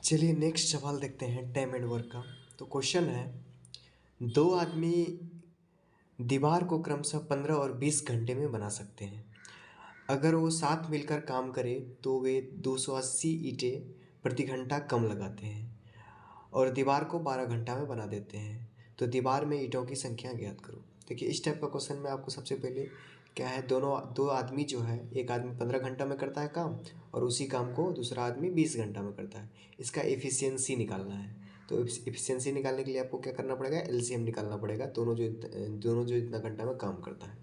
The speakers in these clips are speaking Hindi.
चलिए नेक्स्ट सवाल देखते हैं टाइम एंड वर्क का। तो क्वेश्चन है, दो आदमी दीवार को क्रमशः 15 और 20 घंटे में बना सकते हैं। अगर वो साथ मिलकर काम करें तो वे 280 ईंटें प्रति घंटा कम लगाते हैं और दीवार को 12 घंटा में बना देते हैं। तो दीवार में ईंटों की संख्या ज्ञात करो। देखिए इस टाइप का क्वेश्चन में आपको सबसे पहले क्या है, दो आदमी जो है, एक आदमी 15 घंटा में करता है काम और उसी काम को दूसरा आदमी 20 घंटा में करता है। इसका एफिशिएंसी निकालना है। तो एफिशिएंसी निकालने के लिए आपको क्या करना पड़ेगा, एलसीएम निकालना पड़ेगा, दोनों जो इतना घंटा में काम करता है।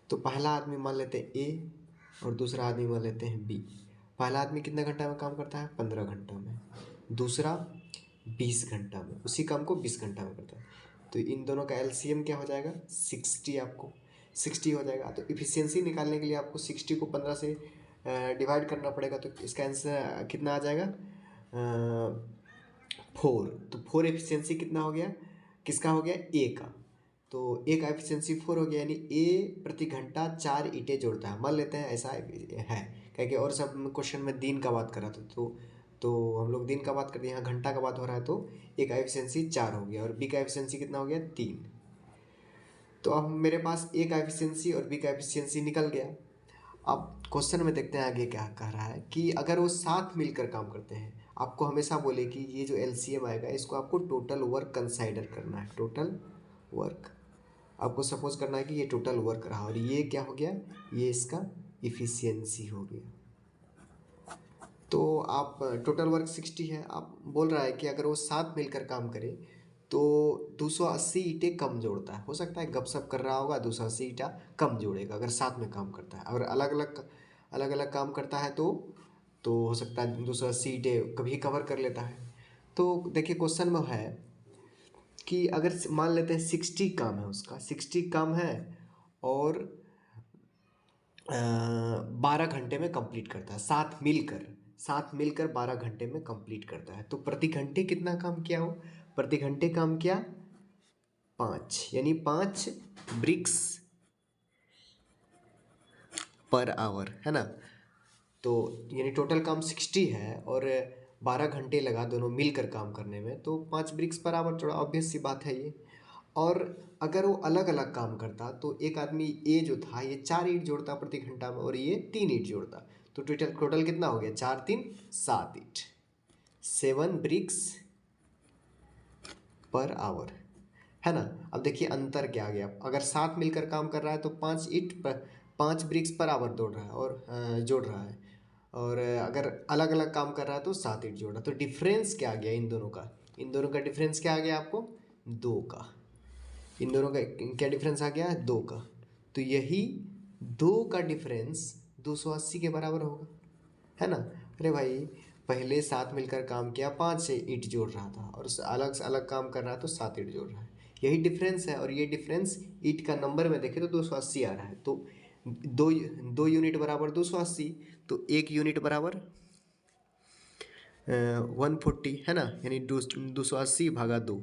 तो पहला आदमी मान लेते हैं ए और दूसरा आदमी मान लेते हैं बी। पहला आदमी कितने घंटा में काम करता है, 15 घंटा में। दूसरा 20 घंटा में, उसी काम को 20 घंटा में करता है। तो इन दोनों का एलसीएम क्या हो जाएगा, 60। आपको 60 हो जाएगा। तो इफिशियंसी निकालने के लिए आपको 60 को 15 से डिवाइड करना पड़ेगा। तो इसका आंसर कितना आ जाएगा, 4। तो 4 एफिशिएंसी कितना हो गया, किसका हो गया, ए का। तो ए का एफिशिएंसी 4 हो गया, यानी ए प्रति घंटा 4 ईंटें जोड़ता है। मान लेते हैं ऐसा है, क्या और सब क्वेश्चन में दिन का बात कर रहा था, तो हम लोग दिन का बात करते हैं, यहाँ घंटा का बात हो रहा है। तो ए का एफिशिएंसी 4 हो गया और बी का एफिशिएंसी कितना हो गया, 3। तो अब मेरे पास ए का एफिशिएंसी और बी का एफिशिएंसी निकल गया। अब क्वेश्चन में देखते हैं आगे क्या कह रहा है कि अगर वो साथ मिलकर काम करते हैं। आपको हमेशा बोले कि ये जो एलसीएम आएगा इसको आपको टोटल वर्क कंसाइडर करना है। टोटल वर्क आपको सपोज करना है कि ये टोटल वर्क रहा और ये क्या हो गया, ये इसका इफिशियंसी हो गया। तो आप टोटल वर्क 60 है, आप बोल रहा है कि अगर वो साथ मिलकर काम करे तो 280 ईंटें कम जोड़ता है। हो सकता है गपशप कर रहा होगा, 280 ईंटा कम जोड़ेगा अगर साथ में काम करता है। अगर अलग अलग काम करता है तो हो सकता है 280 ईंटें कभी कवर कर लेता है। तो देखिए क्वेश्चन में है कि अगर मान लेते हैं 60 काम है, उसका 60 काम है और 12 घंटे में कंप्लीट करता है। साथ मिलकर 12 घंटे में कंप्लीट करता है। तो प्रति घंटे कितना काम किया हो, प्रति घंटे काम किया 5, यानी 5 ब्रिक्स पर आवर, है ना। तो यानी टोटल काम 60 है और 12 घंटे लगा दोनों मिलकर काम करने में, तो 5 ब्रिक्स पर आवर, थोड़ा ऑब्वियस सी बात है ये। और अगर वो अलग अलग काम करता तो एक आदमी ए जो था ये 4 ईंट जोड़ता प्रति घंटा में और ये 3 ईंट जोड़ता। तो टोटल कितना हो गया, 4 3 7 ईंट, 7 ब्रिक्स पर आवर, है ना। अब देखिए अंतर क्या आ गया, अगर साथ मिलकर काम कर रहा है तो 5 ब्रिक्स पर आवर जोड़ रहा है जोड़ रहा है, और अगर अलग अलग काम कर रहा है तो 7 ईंट जोड़ रहा है। तो डिफरेंस क्या आ गया इन दोनों का डिफरेंस क्या आ गया आपको, 2 का। इन दोनों का क्या डिफरेंस आ गया है, 2 का। तो यही 2 का डिफरेंस 280 के बराबर होगा, है ना। अरे भाई पहले साथ मिलकर काम किया, 5 से ईंट जोड़ रहा था और अलग से अलग काम कर रहा है तो 7 ईंट जोड़ रहा है। यही डिफरेंस है और ये डिफरेंस ईंट का नंबर में देखें तो 280 आ रहा है। तो दो यूनिट बराबर 280, तो 1 यूनिट बराबर 140, है ना, यानी 280 भागा 2।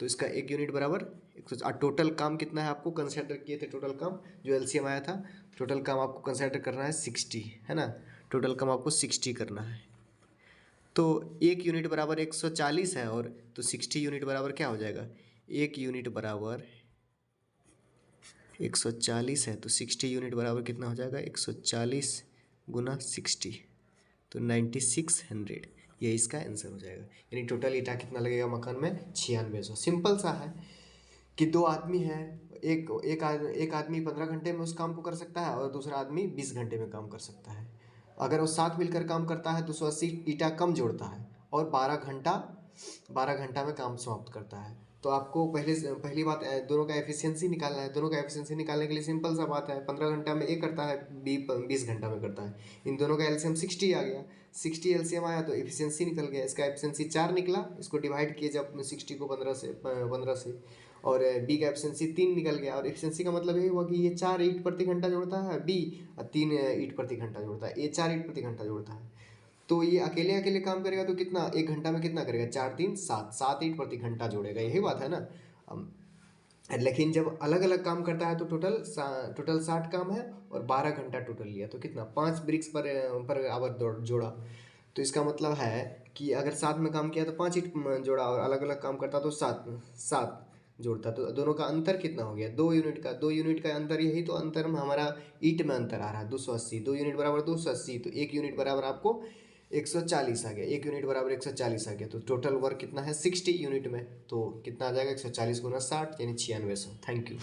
तो इसका 1 यूनिट बराबर 100। टोटल काम कितना है आपको कंसिडर किए थे, टोटल काम जो एलसीएम आया था, टोटल काम आपको कंसिडर करना है 60, है ना। टोटल काम आपको 60 करना है। तो 1 यूनिट बराबर 140 है, और तो 60 यूनिट बराबर क्या हो जाएगा, 1 यूनिट बराबर 140 है, तो 60 यूनिट बराबर कितना हो जाएगा, 140 गुना 60, तो 9600। ये इसका आंसर हो जाएगा। यानी टोटल ईंटा कितना लगेगा मकान में, 9600। सिंपल सा है कि दो आदमी हैं, एक आदमी 15 घंटे में उस काम को कर सकता है और दूसरा आदमी 20 घंटे में काम कर सकता है। अगर वो साथ मिलकर काम करता है 280 ईंटा कम जोड़ता है और 12 घंटा में काम समाप्त करता है। तो आपको पहली बात दोनों का एफिशिएंसी निकालना है। दोनों का एफिशिएंसी निकालने के लिए सिंपल सा बात है, 15 घंटा में ए करता है, बी 20 घंटा में करता है। इन दोनों का एलसीएम 60 आ गया, 60 एलसीएम आया तो एफिशिएंसी निकल गया। इसका एफिशिएंसी 4 निकला, इसको डिवाइड किए जब 60 को 15 से, और बी का एफिशिएंसी 3 निकल गया। और एफिशिएंसी का मतलब ये हुआ कि ये 4 ईंट प्रति घंटा जोड़ता है बी, और 3 ईंट प्रति घंटा जोड़ता है ए, 4 ईंट प्रति घंटा जोड़ता है। तो ये अकेले अकेले काम करेगा तो कितना, 1 घंटा में कितना करेगा, 4 3 7, 7 ईंट प्रति घंटा जोड़ेगा, यही बात है ना। लेकिन जब अलग अलग काम करता है तो टोटल 60 काम है और 12 घंटा टोटल लिया, तो कितना, 5 ब्रिक्स पर आवर जोड़ा। तो इसका मतलब है कि अगर साथ में काम किया तो 5 ईंट जोड़ा, और अलग अलग काम करता तो 7 7 जोड़ता। तो दोनों का अंतर कितना हो गया? 2 यूनिट का। 2 यूनिट का अंतर, यही तो अंतर में हमारा ईंट में अंतर आ रहा है 280। 2 यूनिट बराबर 280, तो 1 यूनिट बराबर आपको 140 आ गया। 1 यूनिट बराबर 140 आ गया। तो टोटल वर्क कितना है? 60 यूनिट में। तो कितना आ जाएगा? 140 गुना 60 यानी 9600। Thank you.